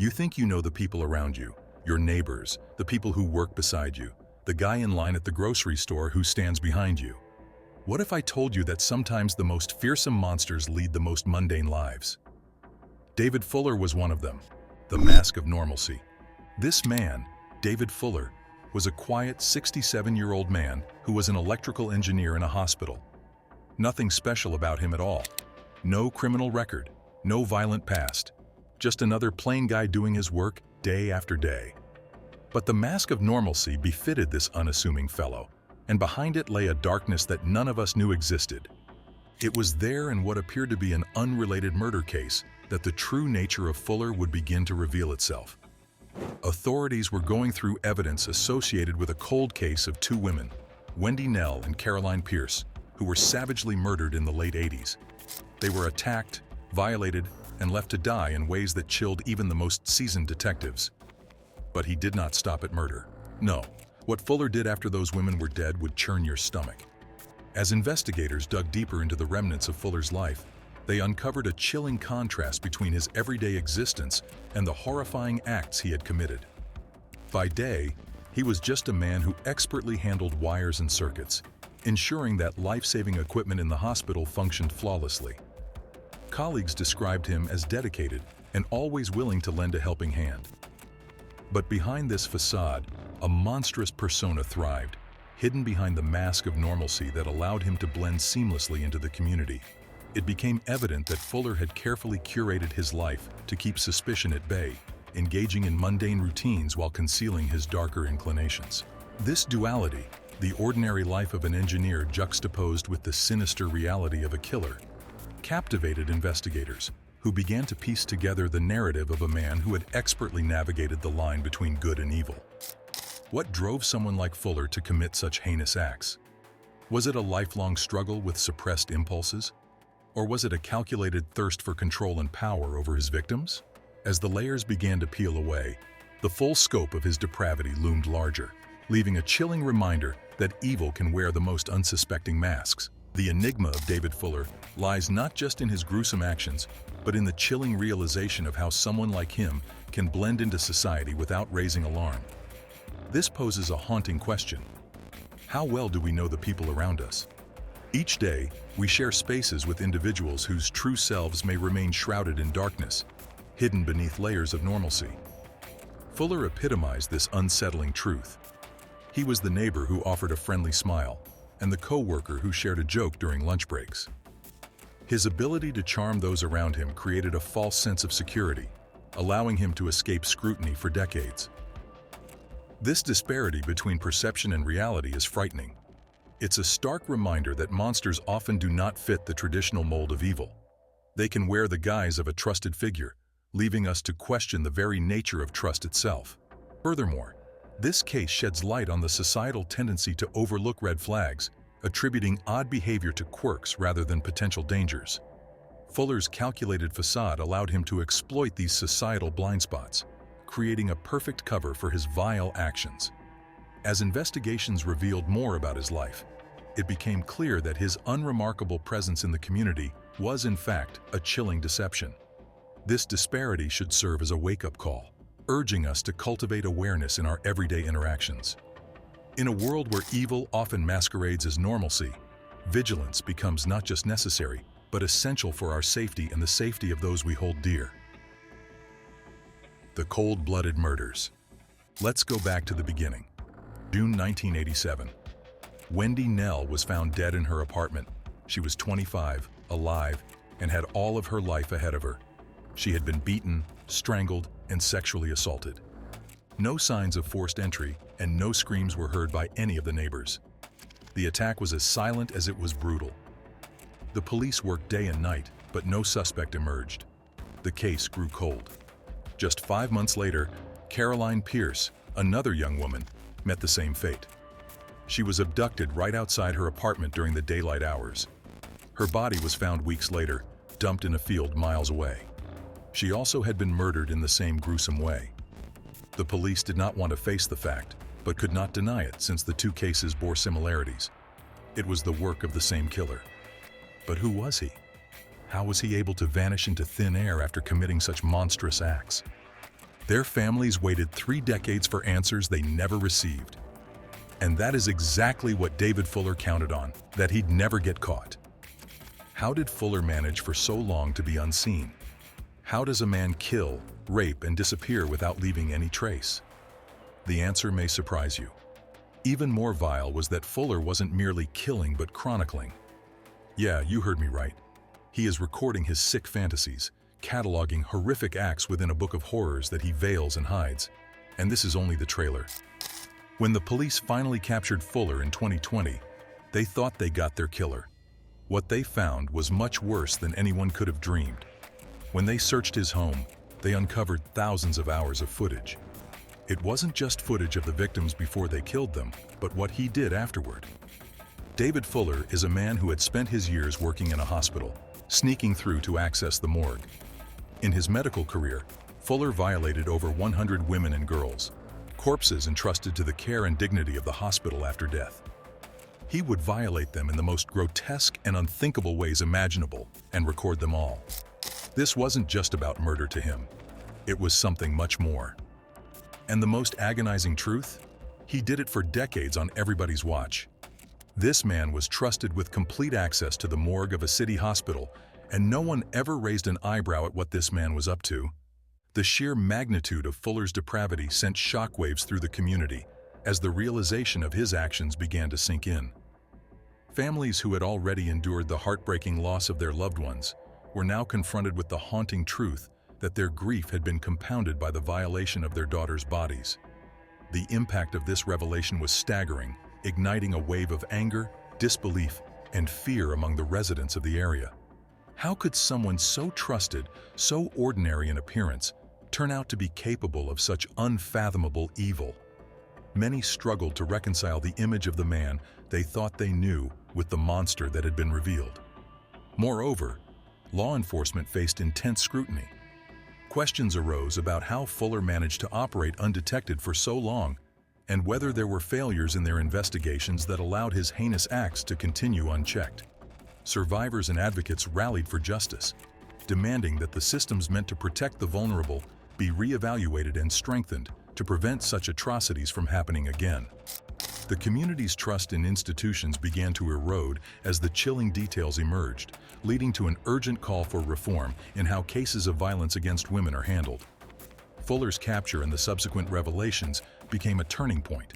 You think you know the people around you, your neighbors, the people who work beside you, the guy in line at the grocery store who stands behind you. What if I told you that sometimes the most fearsome monsters lead the most mundane lives? David Fuller was one of them, the Mask of Normalcy. This man, David Fuller, was a quiet 67-year-old man who was an electrical engineer in a hospital. Nothing special about him at all. No criminal record, no violent past. Just another plain guy doing his work day after day. But the mask of normalcy befitted this unassuming fellow, and behind it lay a darkness that none of us knew existed. It was there in what appeared to be an unrelated murder case that the true nature of Fuller would begin to reveal itself. Authorities were going through evidence associated with a cold case of two women, Wendy Nell and Caroline Pierce, who were savagely murdered in the late 80s. They were attacked, violated, and left to die in ways that chilled even the most seasoned detectives. But he did not stop at murder. No, what Fuller did after those women were dead would churn your stomach. As investigators dug deeper into the remnants of Fuller's life, they uncovered a chilling contrast between his everyday existence and the horrifying acts he had committed. By day, he was just a man who expertly handled wires and circuits, ensuring that life-saving equipment in the hospital functioned flawlessly. Colleagues described him as dedicated and always willing to lend a helping hand. But behind this facade, a monstrous persona thrived, hidden behind the mask of normalcy that allowed him to blend seamlessly into the community. It became evident that Fuller had carefully curated his life to keep suspicion at bay, engaging in mundane routines while concealing his darker inclinations. This duality, the ordinary life of an engineer juxtaposed with the sinister reality of a killer, captivated investigators, who began to piece together the narrative of a man who had expertly navigated the line between good and evil. What drove someone like Fuller to commit such heinous acts? Was it a lifelong struggle with suppressed impulses? Or was it a calculated thirst for control and power over his victims? As the layers began to peel away, the full scope of his depravity loomed larger, leaving a chilling reminder that evil can wear the most unsuspecting masks. The enigma of David Fuller lies not just in his gruesome actions, but in the chilling realization of how someone like him can blend into society without raising alarm. This poses a haunting question. How well do we know the people around us? Each day, we share spaces with individuals whose true selves may remain shrouded in darkness, hidden beneath layers of normalcy. Fuller epitomized this unsettling truth. He was the neighbor who offered a friendly smile, and the co-worker who shared a joke during lunch breaks. His ability to charm those around him created a false sense of security, allowing him to escape scrutiny for decades. This disparity between perception and reality is frightening. It's a stark reminder that monsters often do not fit the traditional mold of evil. They can wear the guise of a trusted figure, leaving us to question the very nature of trust itself. Furthermore, this case sheds light on the societal tendency to overlook red flags, attributing odd behavior to quirks rather than potential dangers. Fuller's calculated facade allowed him to exploit these societal blind spots, creating a perfect cover for his vile actions. As investigations revealed more about his life, it became clear that his unremarkable presence in the community was in fact a chilling deception. This disparity should serve as a wake-up call, urging us to cultivate awareness in our everyday interactions. In a world where evil often masquerades as normalcy, vigilance becomes not just necessary, but essential for our safety and the safety of those we hold dear. The Coldblooded Murders. Let's go back to the beginning. June 1987. Wendy Nell was found dead in her apartment. She was 25, alive, and had all of her life ahead of her. She had been beaten, strangled, and sexually assaulted. No signs of forced entry, and no screams were heard by any of the neighbors. The attack was as silent as it was brutal. The police worked day and night, but no suspect emerged. The case grew cold. Just 5 months later, Caroline Pierce, another young woman, met the same fate. She was abducted right outside her apartment during the daylight hours. Her body was found weeks later, dumped in a field miles away. She also had been murdered in the same gruesome way. The police did not want to face the fact, but could not deny it since the two cases bore similarities. It was the work of the same killer. But who was he? How was he able to vanish into thin air after committing such monstrous acts? Their families waited 3 decades for answers they never received. And that is exactly what David Fuller counted on, that he'd never get caught. How did Fuller manage for so long to be unseen? How does a man kill, rape, and disappear without leaving any trace? The answer may surprise you. Even more vile was that Fuller wasn't merely killing but chronicling. Yeah, you heard me right. He is recording his sick fantasies, cataloging horrific acts within a book of horrors that he veils and hides. And this is only the trailer. When the police finally captured Fuller in 2020, they thought they got their killer. What they found was much worse than anyone could have dreamed. When they searched his home, they uncovered thousands of hours of footage. It wasn't just footage of the victims before they killed them, but what he did afterward. David Fuller is a man who had spent his years working in a hospital, sneaking through to access the morgue. In his medical career, Fuller violated over 100 women and girls, corpses entrusted to the care and dignity of the hospital after death. He would violate them in the most grotesque and unthinkable ways imaginable and record them all. This wasn't just about murder to him. It was something much more. And the most agonizing truth? He did it for decades on everybody's watch. This man was trusted with complete access to the morgue of a city hospital, and no one ever raised an eyebrow at what this man was up to. The sheer magnitude of Fuller's depravity sent shockwaves through the community as the realization of his actions began to sink in. Families who had already endured the heartbreaking loss of their loved ones were now confronted with the haunting truth that their grief had been compounded by the violation of their daughters' bodies. The impact of this revelation was staggering, igniting a wave of anger, disbelief, and fear among the residents of the area. How could someone so trusted, so ordinary in appearance, turn out to be capable of such unfathomable evil? Many struggled to reconcile the image of the man they thought they knew with the monster that had been revealed. Moreover, law enforcement faced intense scrutiny. Questions arose about how Fuller managed to operate undetected for so long, and whether there were failures in their investigations that allowed his heinous acts to continue unchecked. Survivors and advocates rallied for justice, demanding that the systems meant to protect the vulnerable be reevaluated and strengthened to prevent such atrocities from happening again. The community's trust in institutions began to erode as the chilling details emerged, leading to an urgent call for reform in how cases of violence against women are handled. Fuller's capture and the subsequent revelations became a turning point,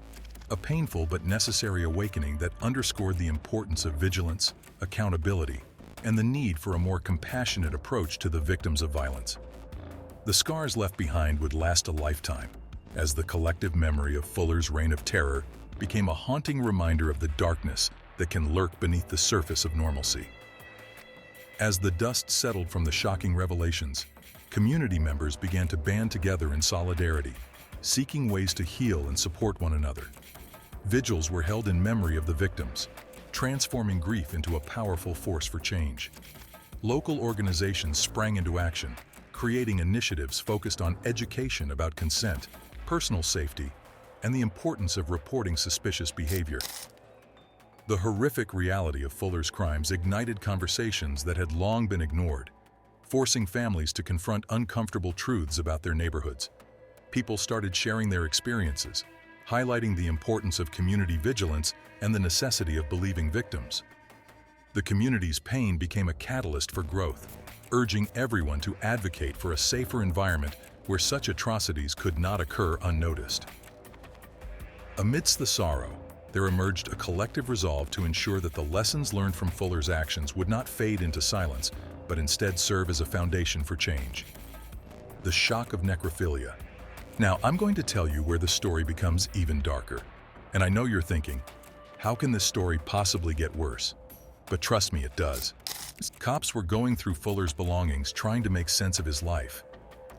a painful but necessary awakening that underscored the importance of vigilance, accountability, and the need for a more compassionate approach to the victims of violence. The scars left behind would last a lifetime, as the collective memory of Fuller's reign of terror became a haunting reminder of the darkness that can lurk beneath the surface of normalcy. As the dust settled from the shocking revelations, community members began to band together in solidarity, seeking ways to heal and support one another. Vigils were held in memory of the victims, transforming grief into a powerful force for change. Local organizations sprang into action, creating initiatives focused on education about consent, personal safety, and the importance of reporting suspicious behavior. The horrific reality of Fuller's crimes ignited conversations that had long been ignored, forcing families to confront uncomfortable truths about their neighborhoods. People started sharing their experiences, highlighting the importance of community vigilance and the necessity of believing victims. The community's pain became a catalyst for growth, urging everyone to advocate for a safer environment where such atrocities could not occur unnoticed. Amidst the sorrow, there emerged a collective resolve to ensure that the lessons learned from Fuller's actions would not fade into silence, but instead serve as a foundation for change. The Shock of Necrophilia. Now, I'm going to tell you where the story becomes even darker. And I know you're thinking, how can this story possibly get worse? But trust me, it does. Cops were going through Fuller's belongings trying to make sense of his life.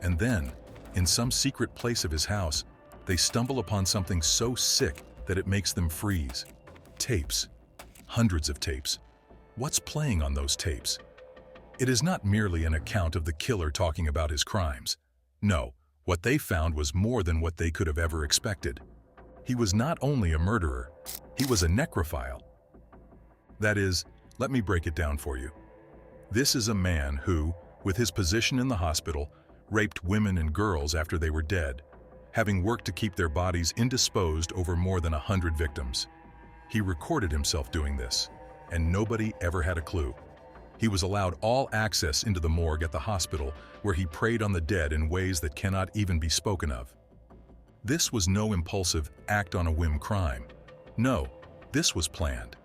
And then, in some secret place of his house, they stumble upon something so sick that it makes them freeze. Tapes. Hundreds of tapes. What's playing on those tapes? It is not merely an account of the killer talking about his crimes. No, what they found was more than what they could have ever expected. He was not only a murderer, he was a necrophile. That is, let me break it down for you. This is a man who, with his position in the hospital, raped women and girls after they were dead, having worked to keep their bodies indisposed over more than 100 victims. He recorded himself doing this, and nobody ever had a clue. He was allowed all access into the morgue at the hospital, where he preyed on the dead in ways that cannot even be spoken of. This was no impulsive, act-on-a-whim crime. No, this was planned,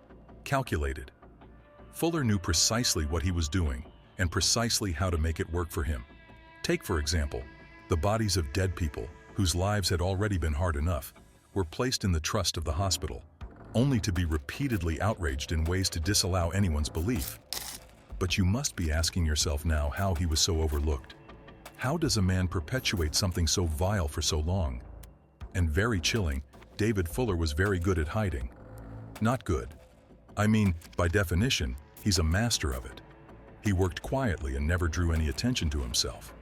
calculated. Fuller knew precisely what he was doing and precisely how to make it work for him. Take, for example, the bodies of dead people whose lives had already been hard enough were placed in the trust of the hospital, only to be repeatedly outraged in ways to disallow anyone's belief. But you must be asking yourself now how he was so overlooked. How does a man perpetuate something so vile for so long? And very chilling, David Fuller was very good at hiding. Not good. I mean, by definition, he's a master of it. He worked quietly and never drew any attention to himself.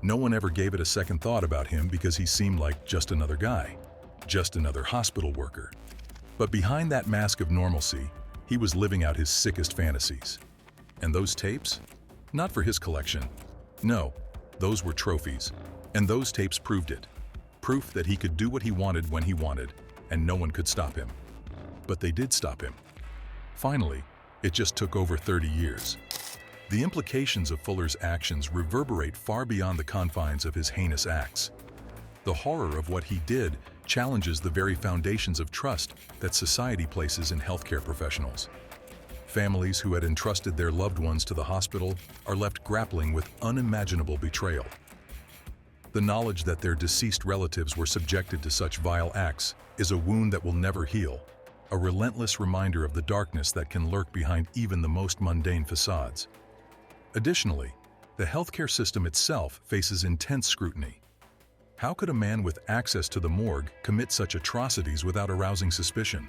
No one ever gave it a second thought about him because he seemed like just another guy, just another hospital worker. But behind that mask of normalcy, he was living out his sickest fantasies. And those tapes? Not for his collection. No, those were trophies. And those tapes proved it. Proof that he could do what he wanted when he wanted, and no one could stop him. But they did stop him. Finally, it just took over 30 years. The implications of Fuller's actions reverberate far beyond the confines of his heinous acts. The horror of what he did challenges the very foundations of trust that society places in healthcare professionals. Families who had entrusted their loved ones to the hospital are left grappling with unimaginable betrayal. The knowledge that their deceased relatives were subjected to such vile acts is a wound that will never heal, a relentless reminder of the darkness that can lurk behind even the most mundane facades. Additionally, the healthcare system itself faces intense scrutiny. How could a man with access to the morgue commit such atrocities without arousing suspicion?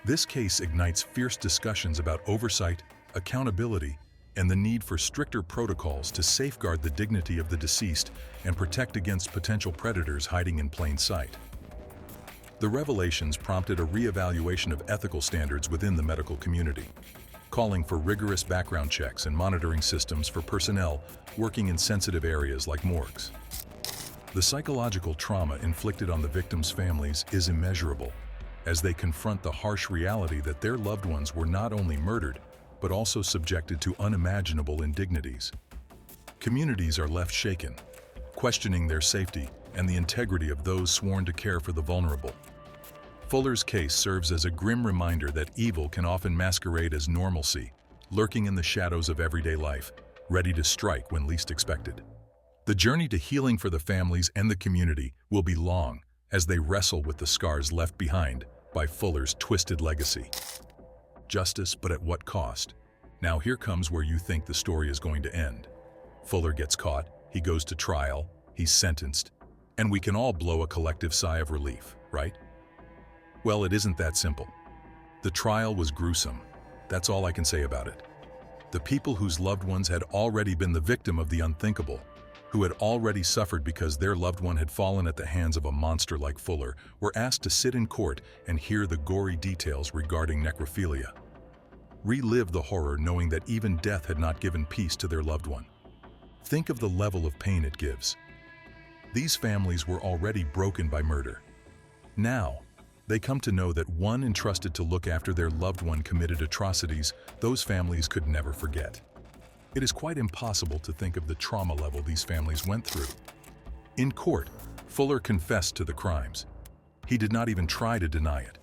This case ignites fierce discussions about oversight, accountability, and the need for stricter protocols to safeguard the dignity of the deceased and protect against potential predators hiding in plain sight. The revelations prompted a re-evaluation of ethical standards within the medical community, calling for rigorous background checks and monitoring systems for personnel working in sensitive areas like morgues. The psychological trauma inflicted on the victims' families is immeasurable, as they confront the harsh reality that their loved ones were not only murdered, but also subjected to unimaginable indignities. Communities are left shaken, questioning their safety and the integrity of those sworn to care for the vulnerable. Fuller's case serves as a grim reminder that evil can often masquerade as normalcy, lurking in the shadows of everyday life, ready to strike when least expected. The journey to healing for the families and the community will be long as they wrestle with the scars left behind by Fuller's twisted legacy. Justice, but at what cost? Now here comes where you think the story is going to end. Fuller gets caught, he goes to trial, he's sentenced, and we can all blow a collective sigh of relief, right? Well, it isn't that simple. The trial was gruesome. That's all I can say about it. The people whose loved ones had already been the victim of the unthinkable, who had already suffered because their loved one had fallen at the hands of a monster like Fuller, were asked to sit in court and hear the gory details regarding necrophilia. Relive the horror knowing that even death had not given peace to their loved one. Think of the level of pain it gives. These families were already broken by murder. Now, they come to know that one entrusted to look after their loved one committed atrocities those families could never forget. It is quite impossible to think of the trauma level these families went through. In court, Fuller confessed to the crimes. He did not even try to deny it.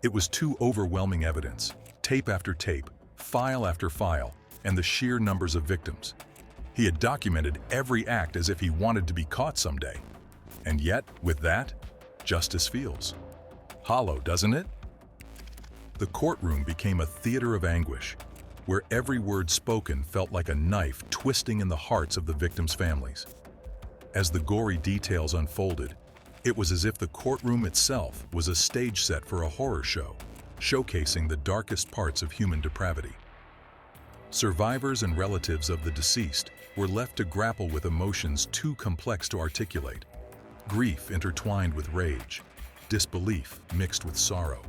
It was too overwhelming evidence, tape after tape, file after file, and the sheer numbers of victims. He had documented every act as if he wanted to be caught someday. And yet, with that, justice feels hollow, doesn't it? The courtroom became a theater of anguish, where every word spoken felt like a knife twisting in the hearts of the victims' families. As the gory details unfolded, it was as if the courtroom itself was a stage set for a horror show, showcasing the darkest parts of human depravity. Survivors and relatives of the deceased were left to grapple with emotions too complex to articulate, grief intertwined with rage, disbelief mixed with sorrow.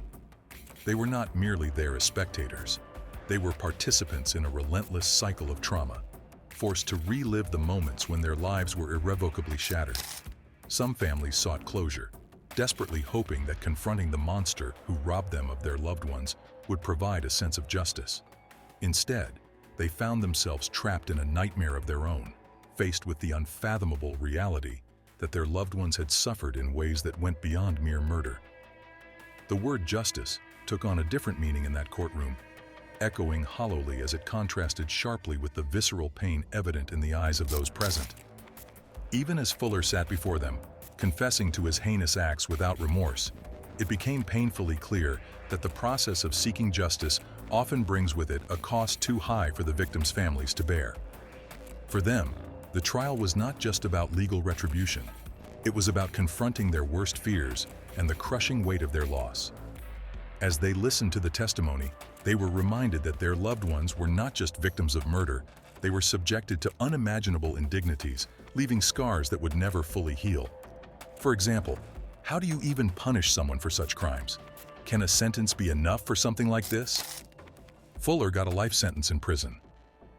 They were not merely there as spectators. They were participants in a relentless cycle of trauma. forced to relive the moments when their lives were irrevocably shattered. Some families sought closure, desperately hoping that confronting the monster who robbed them of their loved ones would provide a sense of justice. Instead, they found themselves trapped in a nightmare of their own, faced with the unfathomable reality that their loved ones had suffered in ways that went beyond mere murder. The word justice took on a different meaning in that courtroom, echoing hollowly as it contrasted sharply with the visceral pain evident in the eyes of those present. Even as Fuller sat before them, confessing to his heinous acts without remorse, it became painfully clear that the process of seeking justice often brings with it a cost too high for the victims' families to bear. For them, the trial was not just about legal retribution. It was about confronting their worst fears and the crushing weight of their loss. As they listened to the testimony, they were reminded that their loved ones were not just victims of murder, they were subjected to unimaginable indignities, leaving scars that would never fully heal. For example, how do you even punish someone for such crimes? Can a sentence be enough for something like this? Fuller got a life sentence in prison.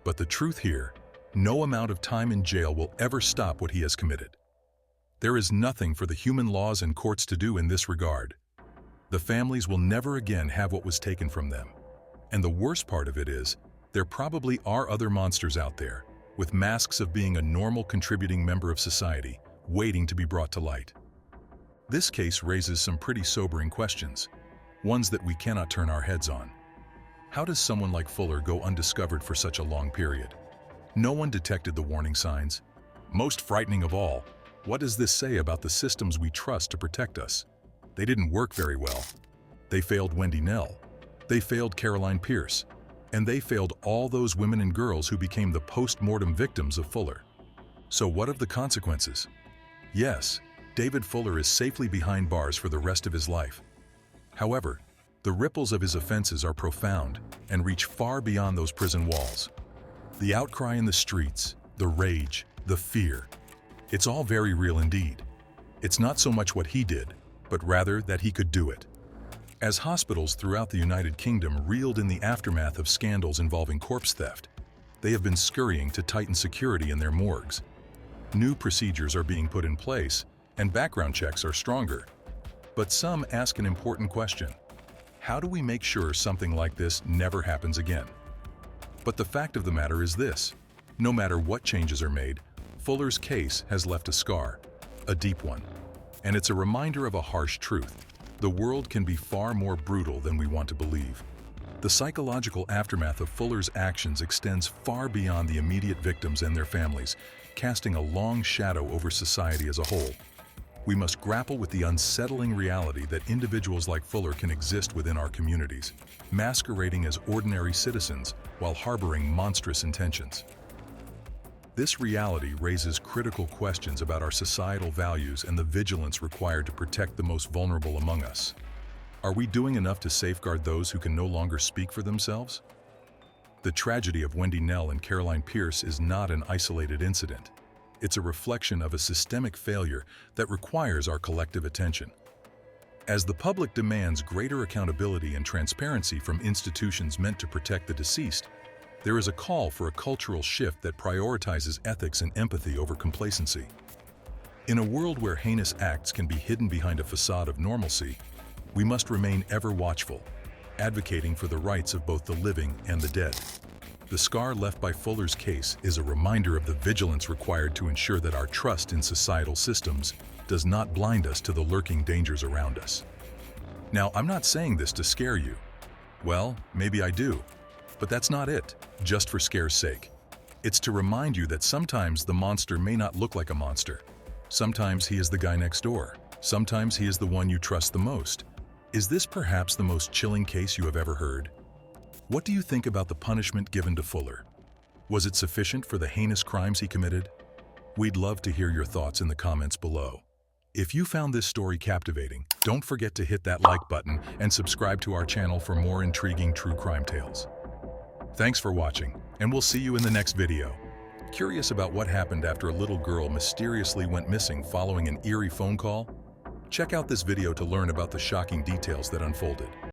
But the truth here, no amount of time in jail will ever stop what he has committed. There is nothing for the human laws and courts to do in this regard. The families will never again have what was taken from them. And the worst part of it is, there probably are other monsters out there, with masks of being a normal contributing member of society, waiting to be brought to light. This case raises some pretty sobering questions, ones that we cannot turn our heads on. How does someone like Fuller go undiscovered for such a long period? No one detected the warning signs. Most frightening of all, what does this say about the systems we trust to protect us? They didn't work very well. They failed Wendy Nell. They failed Caroline Pierce. And they failed all those women and girls who became the post-mortem victims of Fuller. So what of the consequences? Yes, David Fuller is safely behind bars for the rest of his life. However, the ripples of his offenses are profound and reach far beyond those prison walls. The outcry in the streets, the rage, the fear, it's all very real indeed. It's not so much what he did, but rather that he could do it. As hospitals throughout the United Kingdom reeled in the aftermath of scandals involving corpse theft, they have been scurrying to tighten security in their morgues. New procedures are being put in place, and background checks are stronger. But some ask an important question. How do we make sure something like this never happens again? But the fact of the matter is this: no matter what changes are made, Fuller's case has left a scar, a deep one. And it's a reminder of a harsh truth. The world can be far more brutal than we want to believe. The psychological aftermath of Fuller's actions extends far beyond the immediate victims and their families, casting a long shadow over society as a whole. We must grapple with the unsettling reality that individuals like Fuller can exist within our communities, masquerading as ordinary citizens while harboring monstrous intentions. This reality raises critical questions about our societal values and the vigilance required to protect the most vulnerable among us. Are we doing enough to safeguard those who can no longer speak for themselves? The tragedy of Wendy Nell and Caroline Pierce is not an isolated incident. It's a reflection of a systemic failure that requires our collective attention. As the public demands greater accountability and transparency from institutions meant to protect the deceased, there is a call for a cultural shift that prioritizes ethics and empathy over complacency. In a world where heinous acts can be hidden behind a facade of normalcy, we must remain ever watchful, advocating for the rights of both the living and the dead. The scar left by Fuller's case is a reminder of the vigilance required to ensure that our trust in societal systems does not blind us to the lurking dangers around us. Now, I'm not saying this to scare you. Well, maybe I do. But that's not it, just for scare's sake. It's to remind you that sometimes the monster may not look like a monster. Sometimes he is the guy next door. Sometimes he is the one you trust the most. Is this perhaps the most chilling case you have ever heard? What do you think about the punishment given to Fuller? Was it sufficient for the heinous crimes he committed? We'd love to hear your thoughts in the comments below. If you found this story captivating, don't forget to hit that like button and subscribe to our channel for more intriguing true crime tales. Thanks for watching, and we'll see you in the next video. Curious about what happened after a little girl mysteriously went missing following an eerie phone call? Check out this video to learn about the shocking details that unfolded.